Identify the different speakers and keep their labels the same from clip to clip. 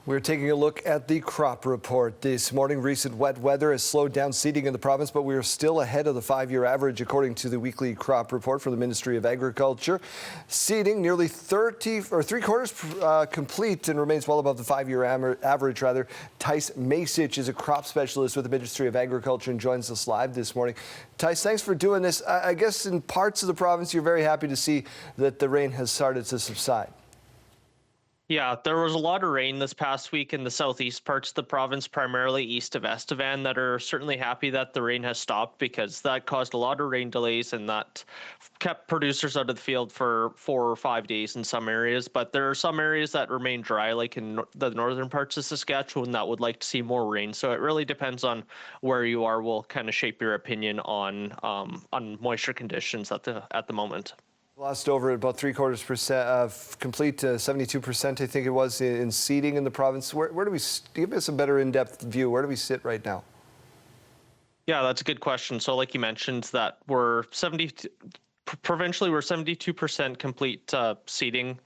Speaker 1: We're taking a look at the crop report this morning. Recent wet weather has slowed down seeding in the province, but we are still ahead of the 5-year average, according to the weekly crop report from the Ministry of Agriculture. Seeding nearly 3/4 complete and remains well above the 5-year average. Tyce Masich is a crop specialist with the Ministry of Agriculture and joins us live this morning. Tyce, thanks for doing this. I guess in parts of the province, you're very happy to see that the rain has started to subside.
Speaker 2: Yeah, there was a lot of rain this past week in the southeast parts of the province, primarily east of Estevan, that are certainly happy that the rain has stopped because that caused a lot of rain delays and that kept producers out of the field for 4 or 5 days in some areas. But there are some areas that remain dry, like in the northern parts of Saskatchewan, that would like to see more rain. So it really depends on where you are, will kind of shape your opinion on moisture conditions at the moment.
Speaker 1: Lost over about 3/4% complete, 72% I think it was in seeding in the province. Where do we, give us a better in-depth view, where do we sit right now?
Speaker 2: Yeah, that's a good question. So like you mentioned, that provincially we're 72% complete seeding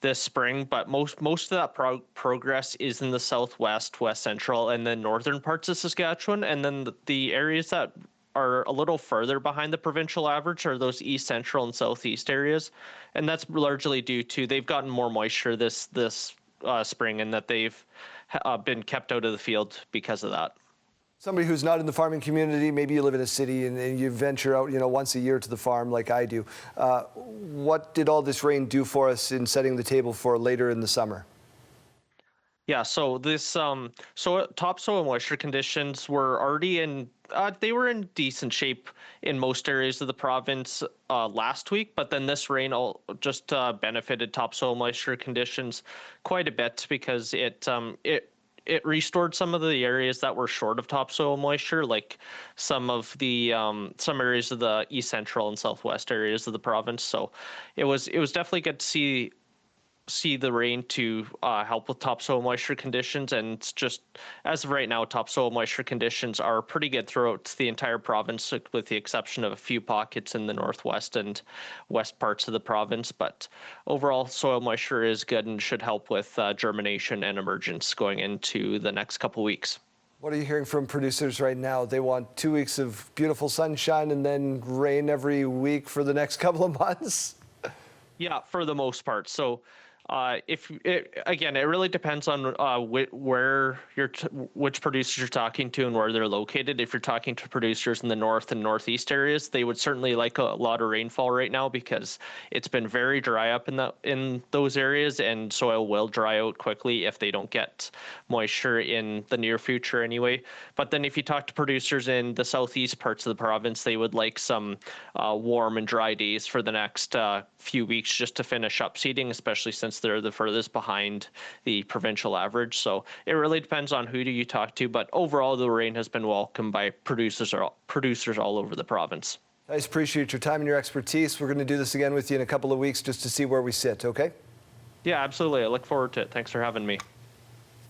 Speaker 2: this spring, but most of that progress is in the southwest, west central, and then northern parts of Saskatchewan, and then the areas that are a little further behind the provincial average are those east central and southeast areas, and that's largely due to they've gotten more moisture this spring, and that they've been kept out of the field because of that.
Speaker 1: Somebody who's not in the farming community, maybe you live in a city and you venture out, once a year to the farm like I do. What did all this rain do for us in setting the table for later in the summer?
Speaker 2: Yeah, so this topsoil moisture conditions were already in they were in decent shape in most areas of the province last week, but then this rain just benefited topsoil moisture conditions quite a bit because it restored some of the areas that were short of topsoil moisture, like some areas of the east central and southwest areas of the province. So it was definitely good to see the rain to help with topsoil moisture conditions, and it's just as of right now, topsoil moisture conditions are pretty good throughout the entire province, with the exception of a few pockets in the northwest and west parts of the province. But overall, soil moisture is good and should help with germination and emergence going into the next couple weeks.
Speaker 1: What are you hearing from producers right now? They want 2 weeks of beautiful sunshine and then rain every week for the next couple of months?
Speaker 2: Yeah, for the most part. So again, it really depends on which producers you're talking to and where they're located. If you're talking to producers in the north and northeast areas, they would certainly like a lot of rainfall right now because it's been very dry up in those areas, and soil will dry out quickly if they don't get moisture in the near future anyway. But then if you talk to producers in the southeast parts of the province, they would like some warm and dry days for the next few weeks just to finish up seeding, especially since they're the furthest behind the provincial average. So it really depends on who do you talk to, but overall the rain has been welcomed by producers all over the province.
Speaker 1: I appreciate your time and your expertise. We're going to do this again with you in a couple of weeks just to see where we sit, okay?
Speaker 2: Yeah, absolutely. I look forward to it. Thanks for having me.